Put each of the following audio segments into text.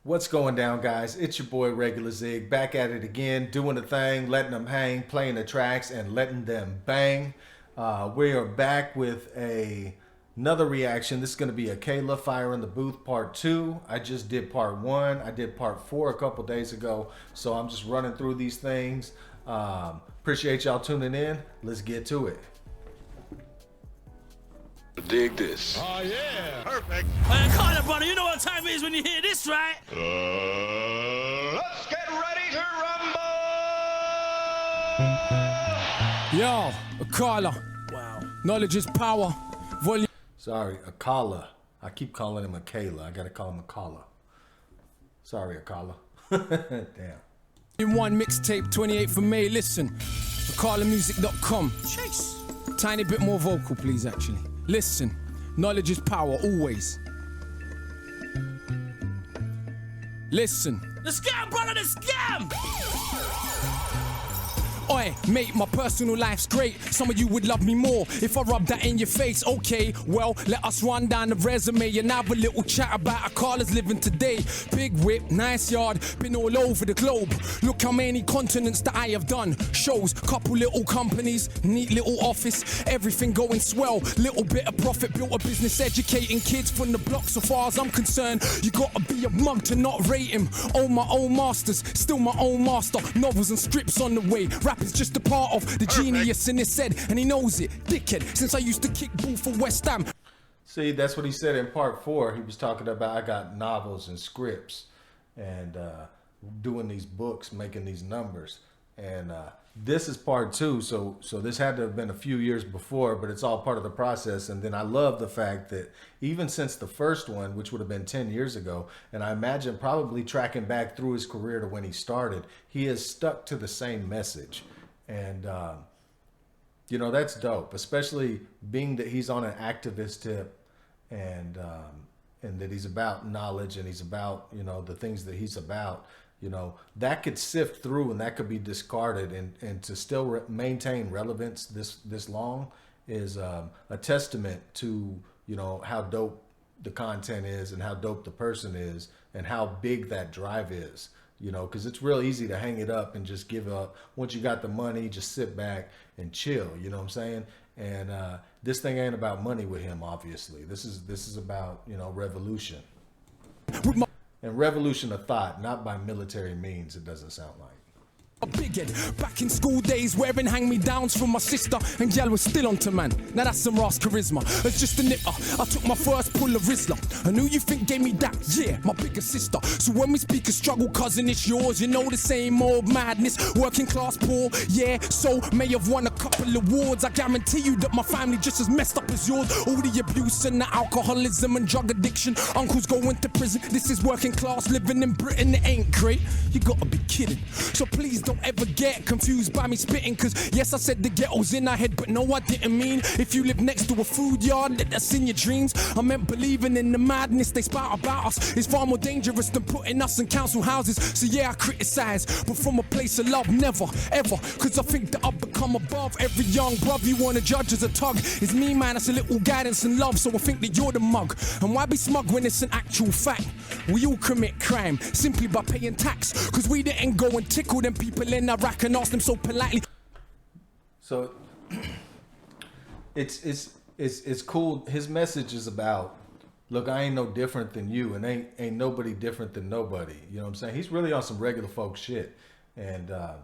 What's going down, guys? It's your boy Regular Zig, back at it again, doing the thing, letting them hang, playing the tracks, and letting them bang. We are back with another reaction. This is going to be Akala Fire in the Booth Part 2. I just did Part 1. I did Part 4 a couple days ago, so I'm just running through these things. Appreciate y'all tuning in. Let's get to it. Dig this. Oh, yeah. Perfect. Hey, Akala, brother, you know what time it is when you hear this, right? Let's get ready to rumble. Yo, Akala. Wow. Knowledge is power. Volume. Sorry, Akala. I keep calling him Akala. I gotta call him Akala. Sorry, Akala. Damn. In one mixtape, 28th of May. Listen, AkalaMusic.com. Chase. Tiny bit more vocal, please, actually. Listen, knowledge is power, always. Listen. The scam, brother, the scam! Oi, mate, my personal life's great. Some of you would love me more if I rub that in your face. Okay, well, let us run down the resume and have a little chat about Akala's living today. Big whip, nice yard, been all over the globe. Look how many continents that I have done. Shows, couple little companies, neat little office, everything going swell. Little bit of profit, built a business educating kids from the block. So far as I'm concerned, you gotta be a mug to not rate him. Own my own masters, still my own master. Novels and scripts on the way. Rap is just a part of the genius in his head, and he knows it, dickhead, since I used to kick ball for West Ham. See, that's what he said in Part 4. He was talking about, I got novels and scripts and doing these books, making these numbers. And this is Part 2, so this had to have been a few years before, but it's all part of the process. And then I love the fact that even since the first one, which would have been 10 years ago, and I imagine probably tracking back through his career to when he started, he has stuck to the same message. And, you know, that's dope, especially being that he's on an activist tip and that he's about knowledge and he's about, you know, the things that he's about. You know, that could sift through and that could be discarded, and to still maintain relevance this long is a testament to, you know, how dope the content is and how dope the person is and how big that drive is. You know, because it's real easy to hang it up and just give up. Once you got the money, just sit back and chill. You know what I'm saying? And this thing ain't about money with him, obviously. This is about, you know, revolution. And revolution of thought, not by military means, it doesn't sound like. A big head, back in school days wearing hand-me-downs from my sister, and gal was still onto man. Now that's some Ross charisma. As just a nipper, I took my first pull of Rizla. And who you think gave me that? Yeah, my bigger sister. So when we speak of struggle, cousin, it's yours. You know the same old madness, working class poor. Yeah, so may have won a couple awards. I guarantee you that my family just as messed up as yours. All the abuse and the alcoholism and drug addiction. Uncles going to prison. This is working class living in Britain. It ain't great. You gotta be kidding. So please don't ever get confused by me spitting, cause yes, I said the ghetto's in our head, but no, I didn't mean if you live next to a food yard, that's in your dreams. I meant believing in the madness they spout about us is far more dangerous than putting us in council houses. So yeah, I criticize, but from a place of love, never, ever, cause I think that I've become above every young brother you wanna judge as a tug. It's me, man, it's a little guidance and love, so I think that you're the mug. And why be smug when it's an actual fact? We all commit crime simply by paying tax, cause we didn't go and tickle them people in Iraq and ask them so politely. So it's cool. His message is about, look, I ain't no different than you, and ain't nobody different than nobody. You know what I'm saying? He's really on some regular folk shit, and I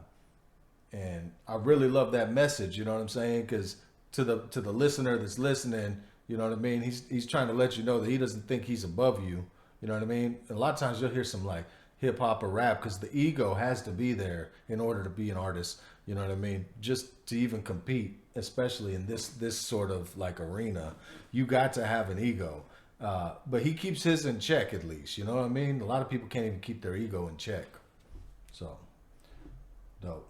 really love that message. You know what I'm saying? Because to the listener that's listening, you know what I mean. He's trying to let you know that he doesn't think he's above you. You know what I mean? A lot of times you'll hear some like hip hop or rap because the ego has to be there in order to be an artist. You know what I mean? Just to even compete, especially in this sort of like arena, you got to have an ego. But he keeps his in check at least. You know what I mean? A lot of people can't even keep their ego in check. So, dope.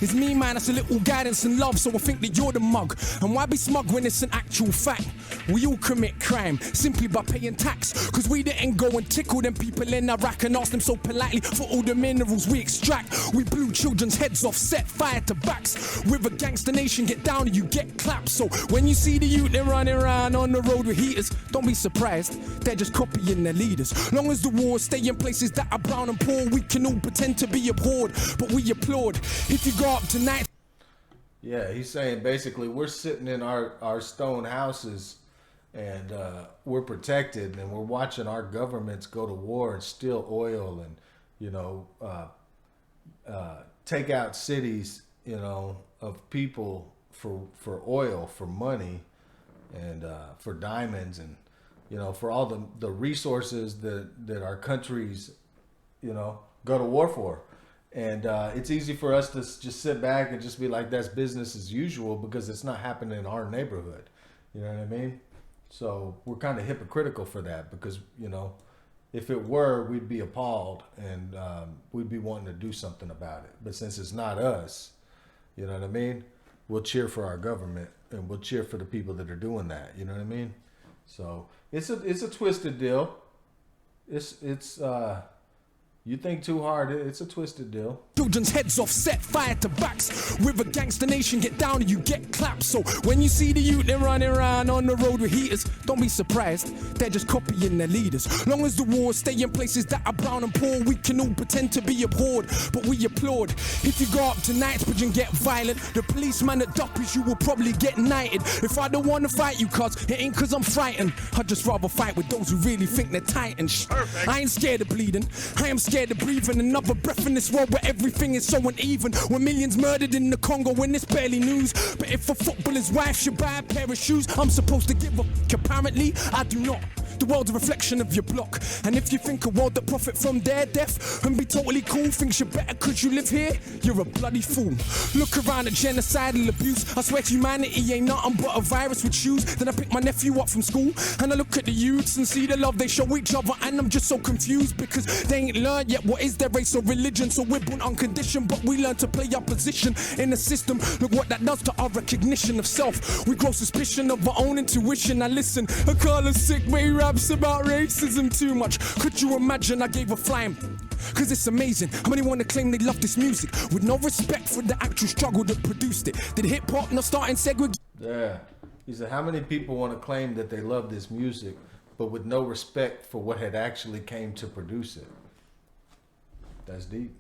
It's me, man, that's a little guidance and love, so I think that you're the mug. And why be smug when it's an actual fact? We all commit crime simply by paying tax, cause we didn't go and tickle them people in Iraq and ask them so politely for all the minerals we extract. We blew children's heads off, set fire to backs. With a gangster nation, get down and you get clapped. So when you see the youth, they're running around on the road with heaters, don't be surprised, they're just copying their leaders. Long as the wars stay in places that are brown and poor, we can all pretend to be abhorred, but we applaud. If you go up tonight. Yeah, he's saying basically we're sitting in our stone houses and we're protected, and we're watching our governments go to war and steal oil and, you know, take out cities, you know, of people for oil, for money, and for diamonds, and, you know, for all the resources that our countries, you know, go to war for. And it's easy for us to just sit back and just be like, that's business as usual, because it's not happening in our neighborhood. You know what I mean? So we're kind of hypocritical for that, because, you know, if it were, we'd be appalled and we'd be wanting to do something about it. But since it's not us, you know what I mean? We'll cheer for our government and we'll cheer for the people that are doing that. You know what I mean? So it's a twisted deal. It's you think too hard, it's a twisted deal. Children's heads off, set fire to backs. With a gangster nation, get down and you get clapped. So when you see the youth, they're running around on the road with heaters, don't be surprised, they're just copying their leaders. Long as the wars stay in places that are brown and poor, we can all pretend to be abhorred, but we applaud. If you go up to Knightsbridge and get violent, the policeman that duppers you will probably get knighted. If I don't want to fight you, cuz it ain't cause I'm frightened, I'd just rather fight with those who really think they're titans. I ain't scared of bleeding, I am scared of breathing another breath in this world where everything is so uneven. When millions murdered in the Congo when it's barely news. But if a footballer's wife should buy a pair of shoes, I'm supposed to give up. Apparently, I do not. The world's a reflection of your block. And if you think a world that profit from their death and be totally cool, thinks you're better cause you live here, you're a bloody fool. Look around at genocidal abuse. I swear humanity ain't nothing but a virus with shoes. Then I pick my nephew up from school and I look at the youths and see the love they show each other, and I'm just so confused because they ain't learned yet what is their race or religion. So we're born unconditioned, but we learn to play our position in the system. Look what that does to our recognition of self. We grow suspicion of our own intuition. Now listen, Akala's sick, but he raps about racism too much. Could you imagine I gave a flying? Cause it's amazing how many wanna claim they love this music with no respect for the actual struggle that produced it. Did hip hop not start in segregation? Yeah. He said, how many people want to claim that they love this music, but with no respect for what had actually came to produce it? That's deep.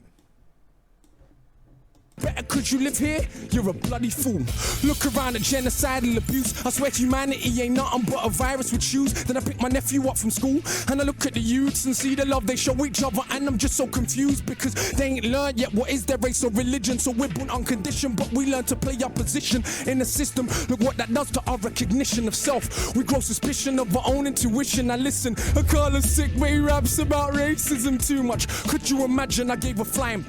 Better cause you live here, you're a bloody fool. Look around at genocidal abuse. I swear humanity ain't nothing but a virus with shoes. Then I pick my nephew up from school and I look at the youths and see the love they show each other, and I'm just so confused because they ain't learned yet what is their race or religion. So we're born unconditioned, but we learn to play our position in the system. Look what that does to our recognition of self. We grow suspicion of our own intuition. Now listen, Akala's sick, but he raps about racism too much. Could you imagine I gave a flying?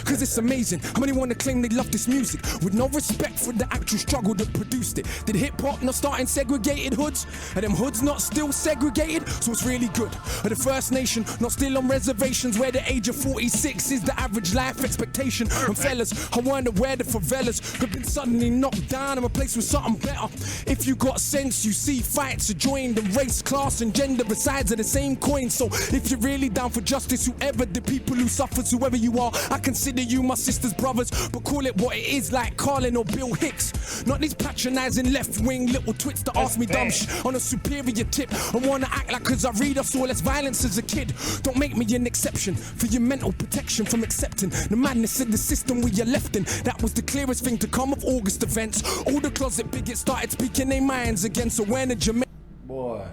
Cause it's amazing how many wanna claim they love this music with no respect for the actual struggle that produced it. Did hip hop not start in segregated hoods? Are them hoods not still segregated? So it's really good. Are the First Nation not still on reservations where the age of 46 is the average life expectation? And fellas, I wonder where the favelas have been suddenly knocked down and replaced with something better. If you got sense, you see fights are joined, and race, class and gender are sides of the same coin. So if you're really down for justice, whoever the people who suffers, whoever you are, I consider you my sister's brothers, but call it what it is, like Carlin or Bill Hicks. Not these patronizing left-wing little twits that ask me dumb shit on a superior tip and wanna act like cause I read I saw less violence as a kid. Don't make me an exception for your mental protection from accepting the madness in the system we are left in. That was the clearest thing to come of August events. All the closet bigots started speaking their minds again. So when a Jamaican Boy,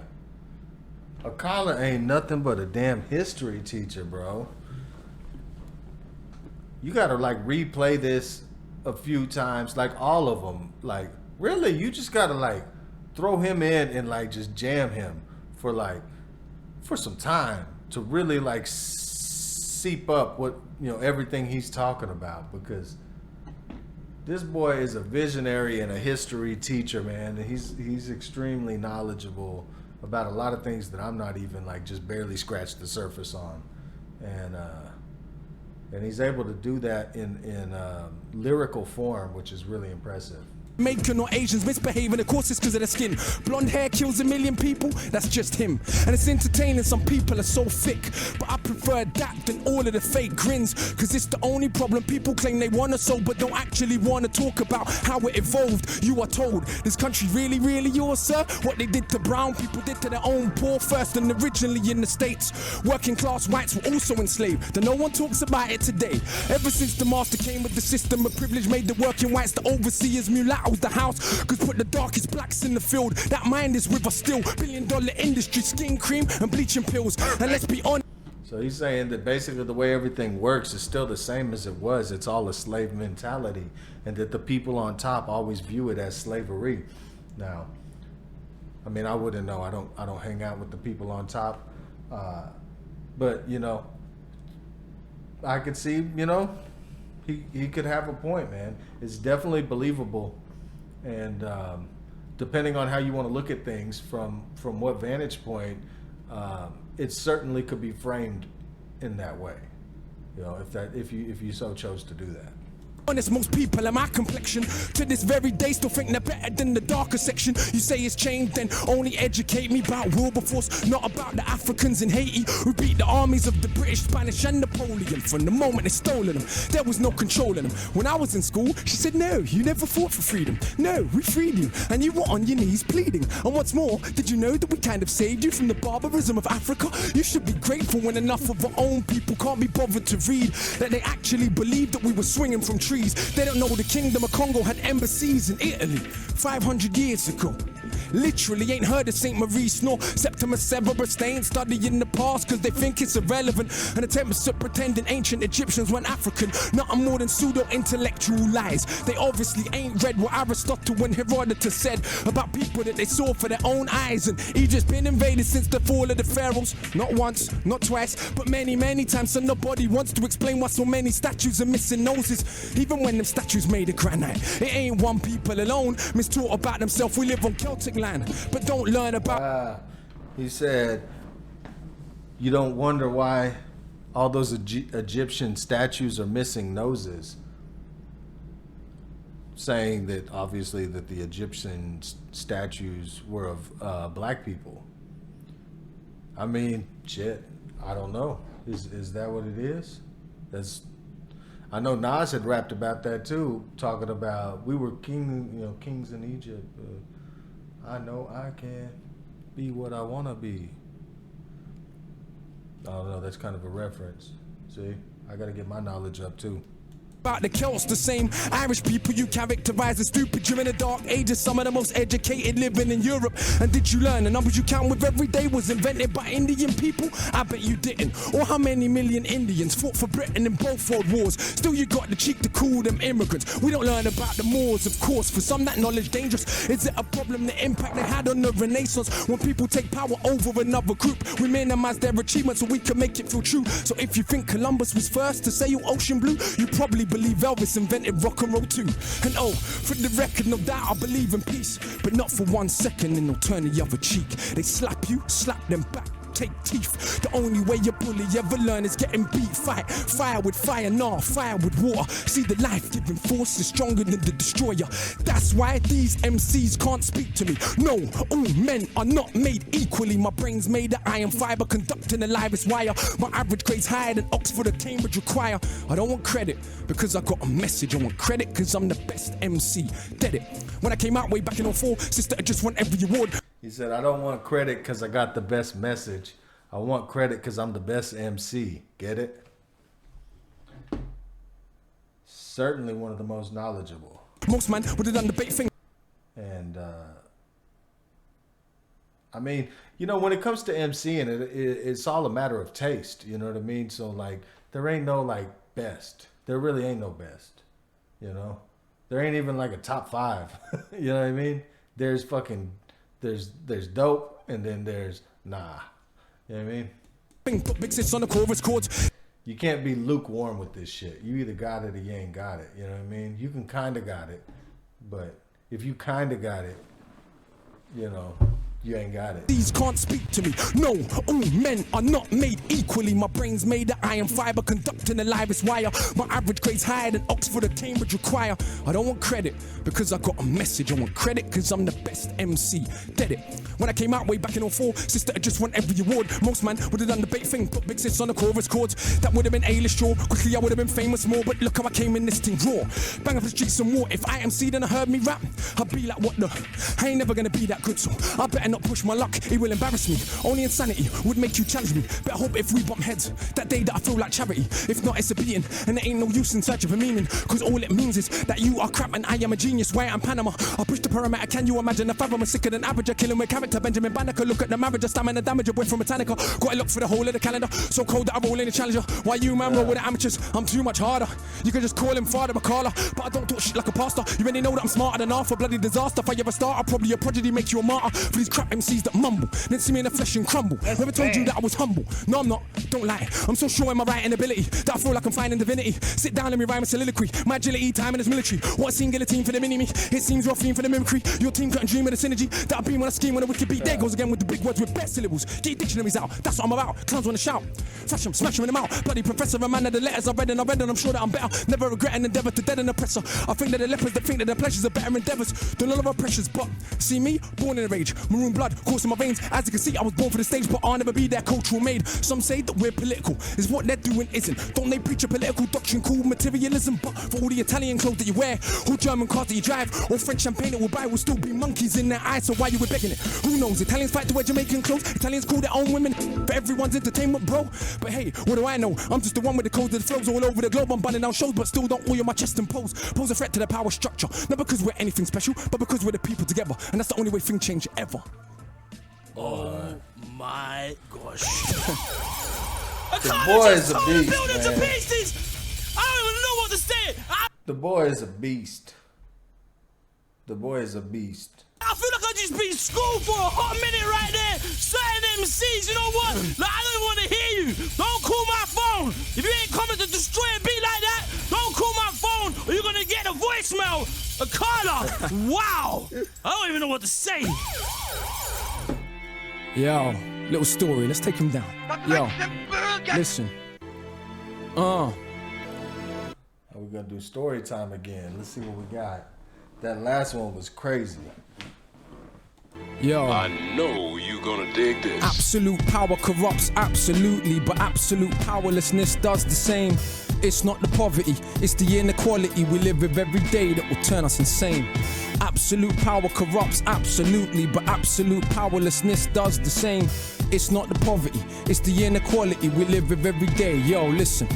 Akala ain't nothing but a damn history teacher, bro. You gotta like replay this a few times, like all of them. Like, really, you just gotta like throw him in and like just jam him for some time to really like seep up what, you know, everything he's talking about, because this boy is a visionary and a history teacher, man. And he's extremely knowledgeable about a lot of things that I'm not even like just barely scratched the surface on. And and he's able to do that in lyrical form, which is really impressive. Jamaican or Asians misbehaving, of course it's because of their skin. Blonde hair kills a million people, that's just him. And it's entertaining, some people are so thick, but I prefer that than all of the fake grins, cause it's the only problem. People claim they wanna sow, but don't actually wanna talk about how it evolved. You are told, this country really, really yours, sir? What they did to brown people did to their own poor first, and originally in the States, working class whites were also enslaved. Though no one talks about it today. Ever since the master came with the system of privilege, made the working whites the overseers, mulattoes the house, cause put the darkest blacks in the field. That mind is with us still. $billion industry, skin cream and bleaching pills. And let's be honest. So he's saying that basically the way everything works is still the same as it was. It's all a slave mentality, and that the people on top always view it as slavery. Now, I mean, I wouldn't know. I don't hang out with the people on top, but you know, I could see, you know, he could have a point, man. It's definitely believable. And depending on how you want to look at things, from what vantage point, it certainly could be framed in that way. You know, if you so chose to do that. Honest, most people are my complexion to this very day still think they're better than the darker section. You say it's changed, then only educate me about Wilberforce, not about the Africans in Haiti who beat the armies of the British, Spanish and Napoleon. From the moment they stolen them, there was no controlling them. When I was in school, she said, no, you never fought for freedom. No, we freed you, and you were on your knees pleading. And what's more, did you know that we kind of saved you from the barbarism of Africa? You should be grateful when enough of our own people can't be bothered to read that they actually believed that we were swinging from trees. They don't know the Kingdom of Congo had embassies in Italy 500 years ago. Literally ain't heard of St. Maurice nor Septimus Severus. They ain't studying the past cause they think it's irrelevant, and attempts at pretending ancient Egyptians weren't African. Nothing more than pseudo-intellectual lies. They obviously ain't read what Aristotle and Herodotus said about people that they saw for their own eyes. And Egypt's been invaded since the fall of the pharaohs. Not once, not twice, but many, many times. So nobody wants to explain why so many statues are missing noses, even when them statues made of granite. It ain't one people alone mistaught about themselves. We live on Celtic land, but don't learn about. He said, you don't wonder why all those Egyptian statues are missing noses, saying that obviously that the Egyptian statues were of black people. I mean, shit, I don't know. Is that what it is? I know Nas had rapped about that too, talking about we were kings in Egypt. I know I can be what I want to be. I don't know, that's kind of a reference. See, I got to get my knowledge up too. About the Celts, the same Irish people you characterize as stupid during the dark ages, some of the most educated living in Europe. And did you learn the numbers you count with every day was invented by Indian people? I bet you didn't. Or how many million Indians fought for Britain in both world wars? Still you got the cheek to call them immigrants. We don't learn about the Moors, of course. For some that knowledge dangerous. Is it a problem, the impact they had on the Renaissance? When people take power over another group, we minimize their achievements so we can make it feel true. So if you think Columbus was first to sail ocean blue, you probably believe Elvis invented rock and roll too. And oh, for the record, no doubt I believe in peace, but not for 1 second, and they'll turn the other cheek. They slap you, slap them back, take teeth. The only way your bully ever learn is getting beat. Fight fire with fire, nah, fire with water. See, the life-giving force is stronger than the destroyer. That's why these MCs can't speak to me. No, all men are not made equally. My brain's made of iron fiber, conducting the livest wire. My average grade's higher than Oxford or Cambridge require. I don't want credit because I got a message. I want credit because I'm the best MC. Dead it. When I came out way back in 04, sister, I just won every award. He said, I don't want credit because I got the best message. I want credit because I'm the best MC. Get it? Certainly one of the most knowledgeable. Most man would have done the bait thing. And, I mean, you know, when it comes to MCing, it's all a matter of taste. You know what I mean? So, like, there ain't no, like, best. There really ain't no best. You know? There ain't even, like, a top 5. You know what I mean? There's fucking... There's dope, and then there's nah. You know what I mean? Put big sis on the chorus chords. You can't be lukewarm with this shit. You either got it or you ain't got it. You know what I mean? You can kind of got it, but if you kind of got it, you know, You ain't got it. These can't speak to me. No, all men are not made equally. My brain's made of iron fiber, conducting the livest wire. My average grade's higher than Oxford or Cambridge require. I don't want credit because I got a message. I want credit because I'm the best MC. Dead it. When I came out way back in 04, sister, I just won every award. Most man would have done the bait thing, put big sis on the chorus chords. That would have been A-list, sure. Quickly I would have been famous more, but look how I came in this thing raw. Bang up the streets some more. If I MC then I heard me rap, I'd be like, what the? I ain't never gonna be that good, so I better not push my luck. It will embarrass me. Only insanity would make you challenge me. But I hope if we bump heads, that day that I feel like charity. If not, it's a beating, and there ain't no use in search of a meaning. Cause all it means is that you are crap and I am a genius. Why I'm Panama. I push the perimeter, can you imagine? If I'm sicker than average, I killing with character. Benjamin Banneker, look at the marriage, a stamina damage, a boy from Metallica. Got a look for the whole of the calendar. So cold that I roll in the challenger. Why you man roll with the amateurs? I'm too much harder. You can just call him Father Akala, but I don't talk shit like a pastor. You already know that I'm smarter than half a bloody disaster. If I ever start, I'll probably a prodigy, make you a martyr. For these crap MCs that mumble, then see me in the flesh and crumble. Never told you that I was humble. No, I'm not. Don't lie. I'm so sure in my writing ability that I feel like I'm finding divinity. Sit down, let me rhyme a soliloquy. My agility, time in this military. What a scene, guillotine for the mini-me. It seems rough for the mimicry. Your team couldn't dream of the synergy that I beam when I scheme when a wicked beat. There goes again with the big words with best syllables. Get your dictionaries out. That's what I'm about. Clowns wanna shout. Flash them, smash them in the mouth. Bloody professor, a man of the letters I read and I'm sure that I'm better. Never regret an endeavor to dead an oppressor. I think that the lepers that think that their pleasures are better endeavors than all of our pressures. But see me, born in a rage, maroon blood coursing my veins. As you can see, I was born for the stage, but I'll never be their cultural maid. Some say that we're political, is what they're doing isn't. Don't they preach a political doctrine called materialism? But for all the Italian clothes that you wear, or German cars that you drive, or French champagne that we'll buy, will still be monkeys in their eyes. So why you were begging it? Who knows? Italians fight to wear Jamaican clothes. Italians call their own women for everyone's entertainment, bro. But hey, what do I know? I'm just the one with the codes that flows all over the globe. I'm bunning down shows, but still don't oil my chest and pose. Pose a threat to the power structure. Not because we're anything special, but because we're the people together. And that's the only way things change ever. Oh my gosh. The boy is a beast, To man. pieces. I don't even know what to say. The boy is a beast. The boy is a beast. I feel like I just been schooled for a hot minute right there. Certain MCs, you know what? Like, I don't want to hear you. Don't call my phone. If you ain't coming to destroy a beat like that, don't call my phone or you're going to get a voicemail. Akala, wow. I don't even know what to say. Yo, little story. Let's take him down. Yo, listen. We're gonna do story time again. Let's see what we got. That last one was crazy. Yo. I know you gonna dig this. Absolute power corrupts absolutely, but absolute powerlessness does the same. It's not the poverty, it's the inequality we live with every day that will turn us insane. Absolute power corrupts absolutely, but absolute powerlessness does the same. It's not the poverty, it's the inequality we live with every day. Yo, listen.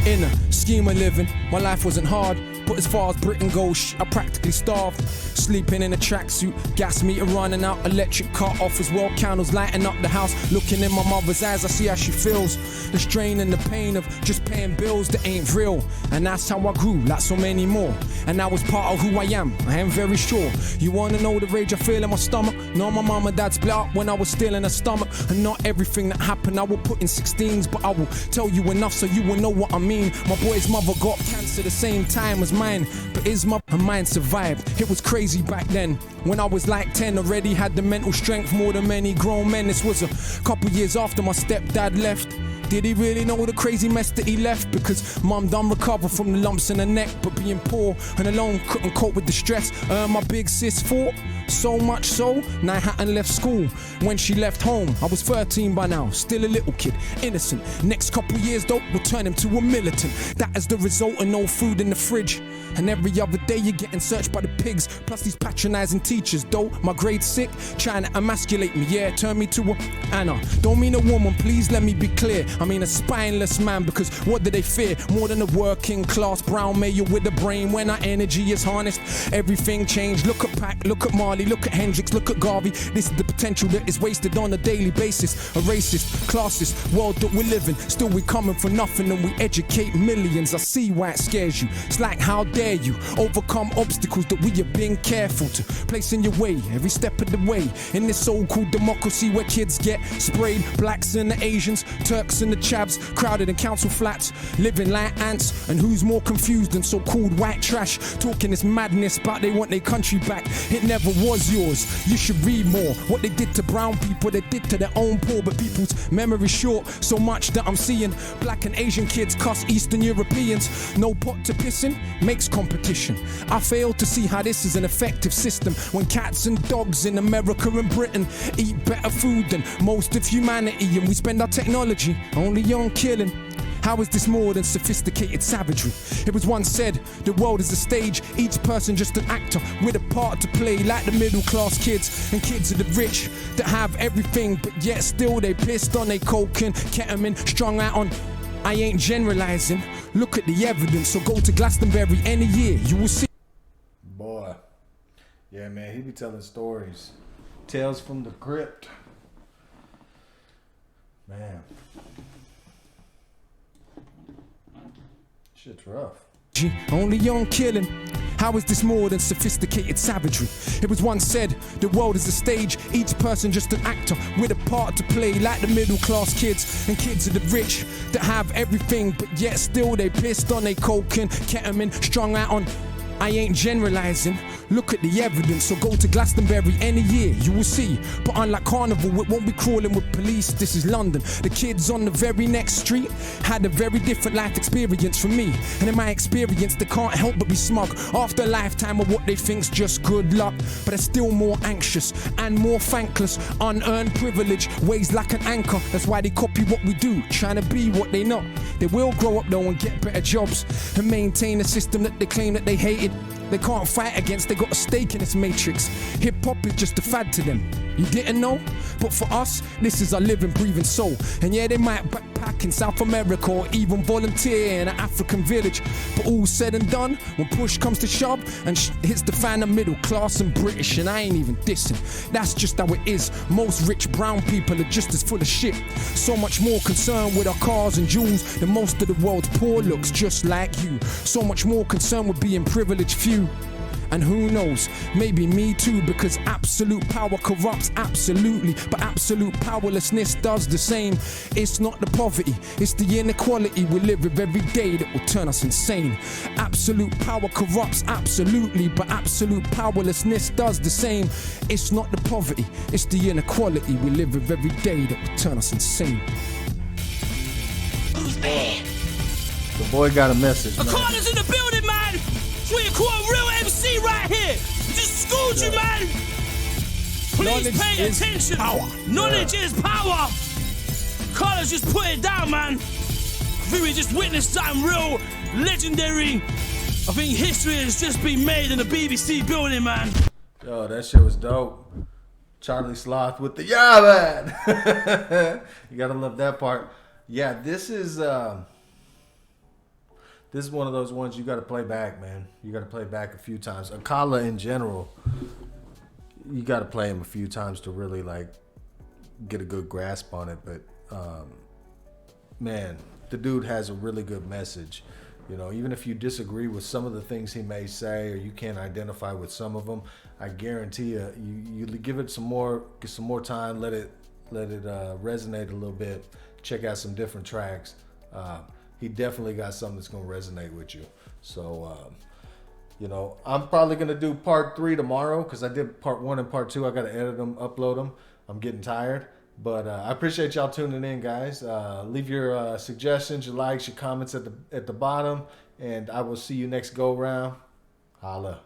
In a scheme of living, my life wasn't hard, but as far as Britain goes, I practically starved. Sleeping in a tracksuit, gas meter running out, electric cut off as well, candles lighting up the house. Looking in my mother's eyes, I see how she feels. The strain and the pain of just paying bills that ain't real. And that's how I grew, like so many more. And that was part of who I am very sure. You wanna know the rage I feel in my stomach? No, my mom and dad split up when I was still in her stomach. And not everything that happened I will put in 16s, but I will tell you enough so you will know what I mean. My boy's mother got cancer the same time as mine, but his mother and mine survived. It was crazy back then. When I was like 10, already had the mental strength more than many grown men. This was a couple years after my stepdad left. Did he really know the crazy mess that he left? Because mum done recover from the lumps in her neck, but being poor and alone couldn't cope with the stress. My big sis fought, so much so, now I hadn't left school. When she left home, I was 13 by now, still a little kid, innocent. Next couple years though, will turn him to a militant. That is the result of no food in the fridge. And every other day you're getting searched by the pigs. Plus these patronizing teachers, though my grade's sick, trying to emasculate me, yeah, turn me to a Anna. Don't mean a woman, please let me be clear. I mean a spineless man, because what do they fear? More than a working class brown male with a brain. When our energy is harnessed, everything changed. Look at Pac, look at Marley, look at Hendrix, look at Garvey. This is the potential that is wasted on a daily basis. A racist, classist world that we're living. Still we coming for nothing and we educate millions. I see why it scares you. It's like, how dare you overcome obstacles that we have been careful to place in your way every step of the way. In this so-called democracy where kids get sprayed, blacks and the Asians, Turks and and the chavs, crowded in council flats, living like ants. And who's more confused than so-called white trash, talking this madness but they want their country back. It never was yours. You should read more. What they did to brown people, they did to their own poor. But people's memory short, so much that I'm seeing black and Asian kids cuss Eastern Europeans. No pot to piss in makes competition. I fail to see how this is an effective system when cats and dogs in America and Britain eat better food than most of humanity, and we spend our technology only on killing. How is this more than sophisticated savagery? It was once said, the world is a stage, each person just an actor with a part to play, like the middle class kids and kids of the rich that have everything, but yet still they pissed on they coke and ketamine, strung out on. I ain't generalizing, look at the evidence, so go to Glastonbury any year, you will see. Boy. Yeah, man, he be telling stories. Tales from the crypt. Man. Shit's rough. Only on killing. How is this more than sophisticated savagery? It was once said, the world is a stage, each person just an actor with a part to play, like the middle class kids and kids of the rich that have everything, but yet still they pissed on they coke and ketamine, strung out on. I ain't generalizing, look at the evidence, so go to Glastonbury any year, you will see. But unlike Carnival, it won't be crawling with police, this is London. The kids on the very next street had a very different life experience from me. And in my experience, they can't help but be smug after a lifetime of what they think's just good luck. But they're still more anxious and more thankless. Unearned privilege weighs like an anchor, that's why they copy what we do, trying to be what they not. They will grow up though and get better jobs and maintain a system that they claim that they hated. They can't fight against, they got a stake in this matrix. Hip-hop is just a fad to them. You didn't know? But for us, this is our living, breathing soul. And yeah, they might backpack in South America or even volunteer in an African village. But all said and done, when push comes to shove and hits the fan of middle class and British, and I ain't even dissing. That's just how it is. Most rich brown people are just as full of shit. So much more concerned with our cars and jewels than most of the world's poor looks just like you. So much more concerned with being privileged few. And who knows, maybe me too, because absolute power corrupts absolutely, but absolute powerlessness does the same. It's not the poverty, it's the inequality we live with every day that will turn us insane. Absolute power corrupts absolutely, but absolute powerlessness does the same. It's not the poverty, it's the inequality we live with every day that will turn us insane. Who's there? The boy got a message, man. Akala's in the building, man! That's what you call a real MC right here! Just schooled you, man! Please Knowledge pay is attention! power. Knowledge is power! Akala's just put it down, man! I think we just witnessed something real legendary. I think history has just been made in the BBC building, man. Yo, that shit was dope. Charlie Sloth with the yeah, man. You gotta love that part. Yeah, this is one of those ones you gotta play back, man. You gotta play back a few times. Akala in general, you gotta play him a few times to really like get a good grasp on it. But man, the dude has a really good message. You know, even if you disagree with some of the things he may say, or you can't identify with some of them, I guarantee you give it some more time, let it resonate a little bit. Check out some different tracks. He definitely got something that's gonna resonate with you. So, you know, I'm probably gonna do part 3 tomorrow because I did part 1 and part 2. I gotta edit them, upload them. I'm getting tired. But I appreciate y'all tuning in, guys. Leave your suggestions, your likes, your comments at the bottom, and I will see you next go round. Holla.